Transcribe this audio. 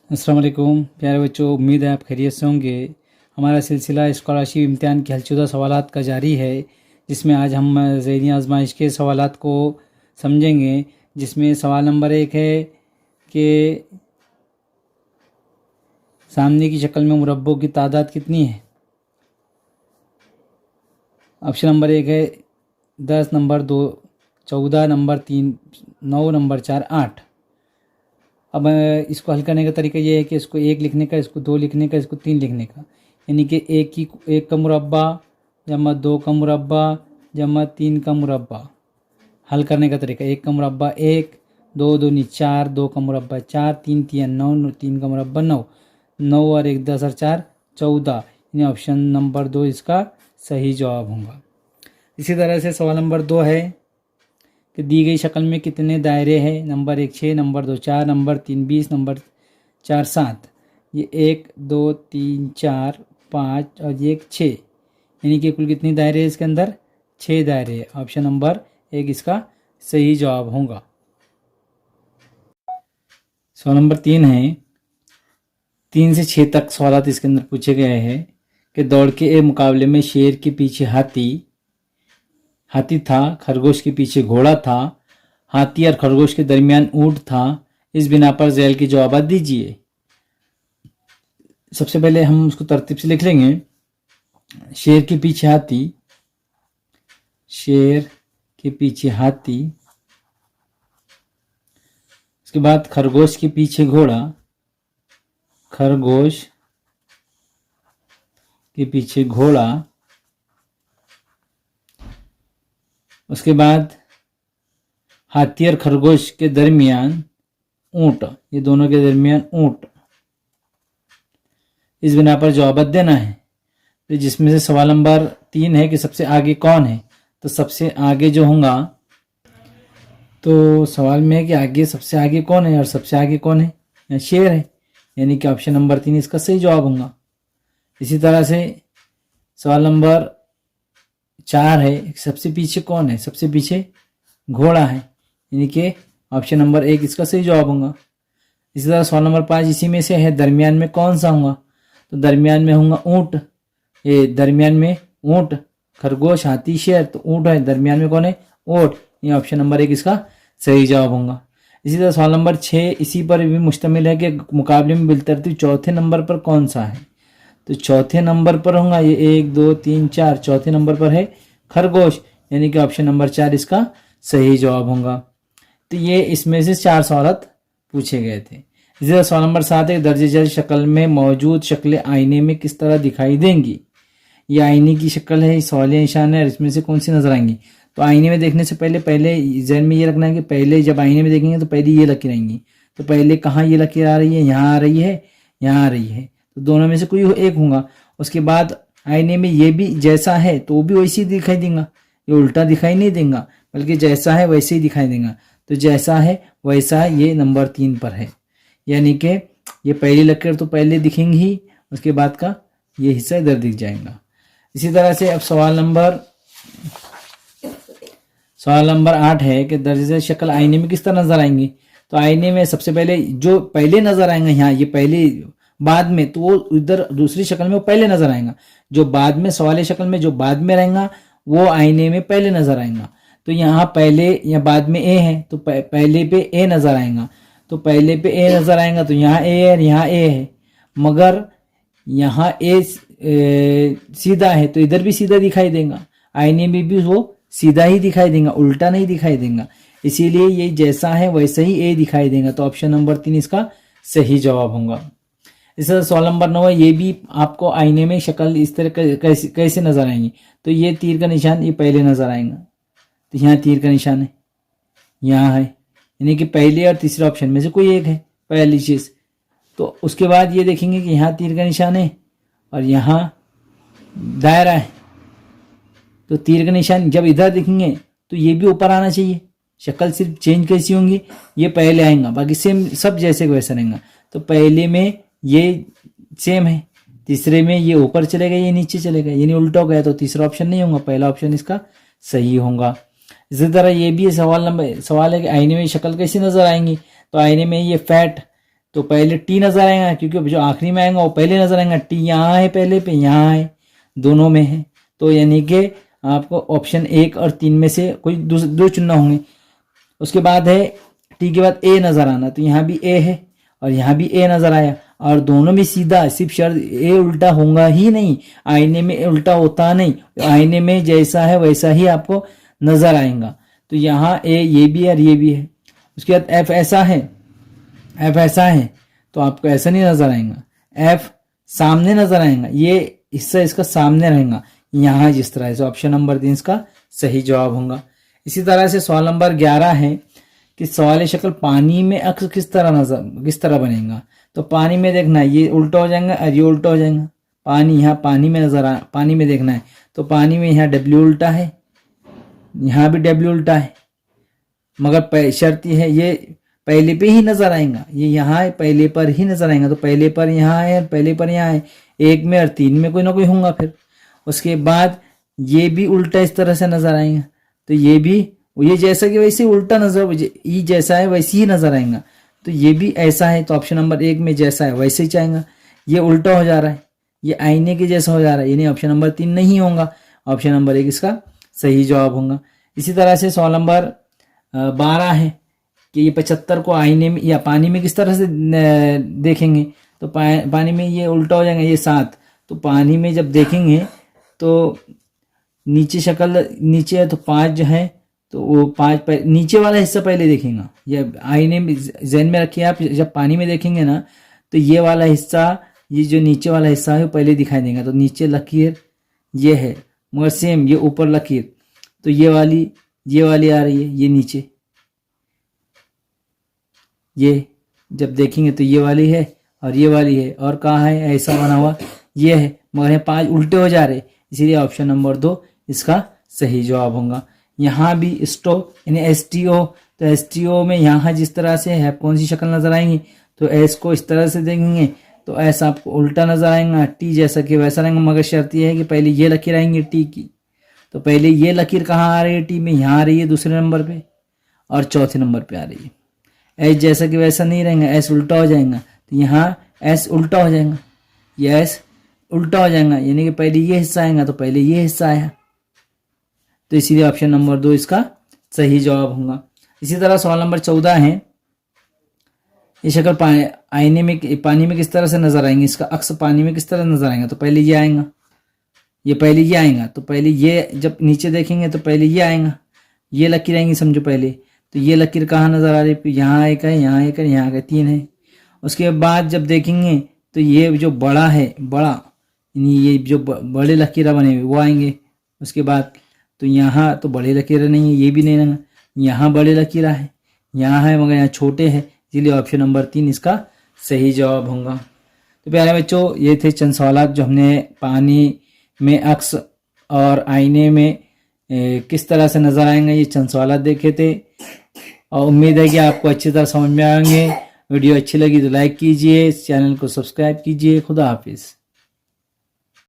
अस्सलाम वालेकुम प्यारे बच्चों, उम्मीद है आप खैरियत से होंगे। हमारा सिलसिला स्कॉलरशिप इम्तिहान के हलशुदा सवालात का जारी है, जिसमें आज हम ज़हनी आजमाइश के सवालात को समझेंगे। जिसमें सवाल नंबर 1 है कि सामने की शक्ल में मुरब्बों की तादाद कितनी है। ऑप्शन नंबर 1 है 10, नंबर 2 14, नंबर 3 9, नंबर 4 8। अब इसको हल करने का तरीका ये है कि इसको 1 लिखने का, इसको 2 लिखने का, इसको 3 लिखने का। यानी कि 1 का मुरब्बा जमा 2 का मुरब्बा जमा 3 का मुरब्बा। हल करने का तरीका 1 का मुरब्बा 1, 2 दूनी 4, 2 का मुरब्बा 4, 3 तिया 9, 3 का मुरब्बा 9, 9 और 1 10 और 4 14। यानी ऑप्शन नंबर 2 इसका सही जवाब होगा। इसी तरह से सवाल नंबर 2 है कि दी गई शक्ल में कितने दायरे हैं। Number 1 6, number 2 4, number 3 20, number 4 7। ये 1 2 3 4 5 और ये 6, यानी कि कुल कितनी दायरे हैं इसके अंदर? 6 दायरे। ऑप्शन नंबर 1 इसका सही जवाब होगा। सवाल नंबर 3 है, 3 से 6 तक सवाल इसके अंदर पूछे गए हैं कि दौड़ के मुकाबले में शेर के पीछे हाथी था, खरगोश के पीछे घोड़ा था, हाथी और खरगोश के दरमियान ऊंट था। इस बिना पर झेल के जवाब दीजिए। सबसे पहले हम उसको तरतीब से लिख लेंगे। शेर के पीछे हाथी, शेर के पीछे हाथी। उसके बाद खरगोश के पीछे घोड़ा, खरगोश के पीछे घोड़ा। उसके बाद हाथी और खरगोश के दरमियान ऊंट, ये दोनों के दरमियान ऊंट। इस बिना पर जवाब देना है। तो जिसमें से सवाल नंबर 3 है कि सबसे आगे कौन है, तो सबसे आगे जो होगा, तो सवाल में है कि आगे सबसे आगे कौन है, और सबसे आगे कौन है? शेर है, यानी कि ऑप्शन नंबर 3 इसका सही जवाब होगा। इसी तरह से सवाल नंबर 4 है, सबसे पीछे कौन है? सबसे पीछे घोड़ा है, यानी कि ऑप्शन नंबर 1 इसका सही जवाब होगा। इसी तरह सवाल नंबर 5 इसी में से है, दरमियान में कौन सा होगा? तो दरमियान में होगा ऊंट। ये दरमियान में ऊंट, खरगोश हाथी शेर, तो ऊंट है, दरमियान में कौन है? ऊंट। ये ऑप्शन नंबर 1 इसका सही जवाब होगा। इसी तरह सवाल नंबर 6 इसी पर भी मुश्तमिल है कि मुकाबले में बिलतरतीब चौथे नंबर पर कौन सा है। तो चौथे नंबर पर होगा ये 1 2 3 4, चौथे नंबर पर है खरगोश, यानी कि ऑप्शन नंबर 4 इसका सही जवाब होगा। तो ये इसमें से 4 सवाल पूछे गए थे। इसी तरह सवाल नंबर 7 है, दर्ज झेल शक्ल में मौजूद शक्लें आईने में किस तरह दिखाई देंगी। ये आईने की शक्ल है, सवालिया निशान है, और इसमें से कौन सी नजर आएंगी। तो आईने में देखने से पहले जहन में ये रखना है कि पहले जब आईने में देखेंगे तो पहले ये लकीर आएंगी। तो पहले कहाँ ये लकीर आ रही है? यहाँ आ रही है, यहाँ आ रही है, तो दोनों में से कोई एक होगा। उसके बाद आईने में ये भी जैसा है तो वो भी वैसे ही दिखाई देगा, ये उल्टा दिखाई नहीं देगा, बल्कि जैसा है वैसे ही दिखाई देगा। तो जैसा है वैसा ये नंबर 3 पर है, यानी कि ये पहली लकीर तो पहले दिखेंगी ही, उसके बाद का ये हिस्सा इधर दिख जाएगा। इसी तरह से अब सवाल नंबर 8 है कि दर्ज शक्ल आईने में किस तरह नजर आएंगी। तो आईने में सबसे पहले जो पहले नजर आएंगे, यहाँ ये पहले, बाद में तो वो इधर दूसरी शक्ल में वो पहले नजर आएगा। जो बाद में सवाल शक्ल में जो बाद में रहेगा वो आईने में पहले नजर आएगा। तो यहाँ पहले या बाद में ए है, तो पहले पे ए नजर आएगा। तो पहले पे ए नजर आएगा तो यहाँ ए है, यहाँ ए है, मगर यहाँ ए सीधा है तो इधर भी सीधा दिखाई देगा। आईने में भी वो सीधा ही दिखाई देगा, उल्टा नहीं दिखाई देगा। इसीलिए ये जैसा है वैसा ही ए दिखाई देगा। तो ऑप्शन नंबर 3 इसका सही जवाब होगा। इस तरह सवाल नंबर 9 है, ये भी आपको आईने में शक्ल इस तरह कैसे नजर आएंगी। तो ये तीर का निशान ये पहले नजर आएगा, तो यहाँ तीर का निशान है, यहाँ है, यानी कि पहले और तीसरे ऑप्शन में से कोई एक है पहली चीज। तो उसके बाद ये देखेंगे कि यहाँ तीर का निशान है और यहाँ दायरा है। तो तीर का निशान जब इधर दिखेंगे तो ये भी ऊपर आना चाहिए। शक्ल सिर्फ चेंज कैसी होंगी, ये पहले आएगा, बाकी सेम सब जैसे वैसा रहेगा। तो पहले में ये सेम है, तीसरे में ये ऊपर चलेगा, ये नीचे चलेगा, यानी उल्टा हो गया, तो तीसरा ऑप्शन नहीं होगा, पहला ऑप्शन इसका सही होगा। इसी तरह ये भी सवाल है कि आईने में शक्ल कैसी नजर आएंगी। तो आईने में ये फैट, तो पहले टी नजर आएगा, क्योंकि जो आखिरी में आएगा वो पहले नजर आएगा। टी यहाँ है पहले पे, यहाँ है, दोनों में है। तो यानी कि आपको ऑप्शन 1 और 3 में से कोई दो चुनना होंगे। उसके बाद है टी के बाद ए नजर आना, तो यहाँ भी ए है और यहाँ भी ए नजर आया, और दोनों में सीधा, सिर्फ शर्त ए उल्टा होगा ही नहीं, आईने में उल्टा होता नहीं, आईने में जैसा है वैसा ही आपको नजर आएगा। तो यहाँ ए ये भी है और ये भी है। उसके बाद एफ ऐसा है, एफ ऐसा है तो आपको ऐसा नहीं नजर आएगा, एफ सामने नजर आएगा, ये हिस्सा इसका सामने रहेगा यहाँ जिस तरह से। ऑप्शन नंबर 3 इसका सही जवाब होगा। इसी तरह से सवाल नंबर 11 है कि सवाल शक्ल पानी में अक्स किस तरह बनेगा। तो पानी में देखना है, ये उल्टा हो जाएगा और ये उल्टा हो जाएगा। पानी यहाँ पानी में नजर आ, पानी में देखना है तो पानी में यहाँ डब्ल्यू उल्टा है, यहाँ भी डब्ल्यू उल्टा है, मगर शर्त ये है ये पहले पे ही नजर आएगा, ये यहाँ है पहले पर ही नजर आएगा। तो पहले पर यहाँ है, पहले पर यहाँ है, 1 में और 3 में कोई ना कोई होगा। फिर उसके बाद ये भी उल्टा इस तरह से नजर आएगा, तो ये भी ये जैसा कि वैसे उल्टा नजर, ये जैसा है वैसे ही नजर आएगा। तो ये भी ऐसा है, तो ऑप्शन नंबर 1 में जैसा है वैसे ही चाहेगा। ये उल्टा हो जा रहा है, ये आईने के जैसा हो जा रहा है, यानी ऑप्शन नंबर 3 नहीं होगा, ऑप्शन नंबर 1 इसका सही जवाब होगा। इसी तरह से सवाल नंबर 12 है कि ये 75 को आईने में या पानी में किस तरह से देखेंगे। तो पानी में ये उल्टा हो जाएगा, ये 7, तो पानी में जब देखेंगे तो नीचे शक्ल नीचे है तो 5 जो है, तो वो 5 नीचे वाला हिस्सा पहले देखेगा। ये आईने में ज़हन में रखिए आप, जब पानी में देखेंगे ना तो ये वाला हिस्सा, ये जो नीचे वाला हिस्सा है वो पहले दिखाई देगा। तो नीचे लकीर ये है, मगर सेम ये ऊपर लकीर, तो ये वाली आ रही है, ये नीचे, ये जब देखेंगे तो ये वाली है और ये वाली है, और कहाँ है ऐसा बना हुआ, ये है, मगर ये 5 उल्टे हो जा रहे, इसीलिए ऑप्शन नंबर 2 इसका सही जवाब होगा। यहाँ भी स्टो यानी STO, तो STO में यहाँ जिस तरह से है कौन सी शक्ल नजर आएंगी, तो एस को इस तरह से देखेंगे तो ऐसा आपको उल्टा नजर आएगा, टी जैसा कि वैसा रहेगा, मगर शर्त यह है कि पहले ये लकीर आएंगी टी की। तो पहले ये लकीर कहाँ आ रही है, टी में, यहाँ आ रही है दूसरे नंबर पे और चौथे नंबर पे आ रही है। एस जैसा कि वैसा नहीं रहेगा, एस उल्टा हो जाएगा, तो यहाँ एस उल्टा हो जाएगा, ये एस उल्टा हो जाएगा, यानी कि पहले ये हिस्सा आएगा तो पहले ये हिस्सा आया, तो इसीलिए ऑप्शन नंबर 2 इसका सही जवाब होगा। इसी तरह सवाल नंबर 14 है, ये शक्ल आईने में पानी में किस तरह से नजर आएंगे, इसका अक्स पानी में किस तरह नजर आएगा। तो पहले ये आएगा, ये पहले ये आएगा, तो पहले ये जब नीचे देखेंगे तो पहले ये आएगा, ये लकीर आएंगी समझो पहले, तो ये लकीर कहाँ नजर आ रही है, यहाँ एक है, यहाँ एक है, यहाँ का 3 है। उसके बाद जब देखेंगे तो ये जो बड़ा है, बड़ा यानी ये जो बड़े लकीर बने हुए वो आएंगे। उसके बाद तो यहाँ तो बड़े लकीर नहीं है, ये भी नहीं रहेगा, यहाँ बड़े लकीर है, यहाँ है मगर यहाँ छोटे हैं, इसलिए ऑप्शन नंबर 3 इसका सही जवाब होगा। तो प्यारे बच्चों, ये थे चंद सवाल जो हमने पानी में अक्स और आईने में किस तरह से नजर आएंगे, ये चंद सवाल देखे थे, और उम्मीद है कि आपको अच्छी तरह समझ में आएंगे। वीडियो अच्छी लगी तो लाइक कीजिए, चैनल को सब्सक्राइब कीजिए। खुदा हाफिज़।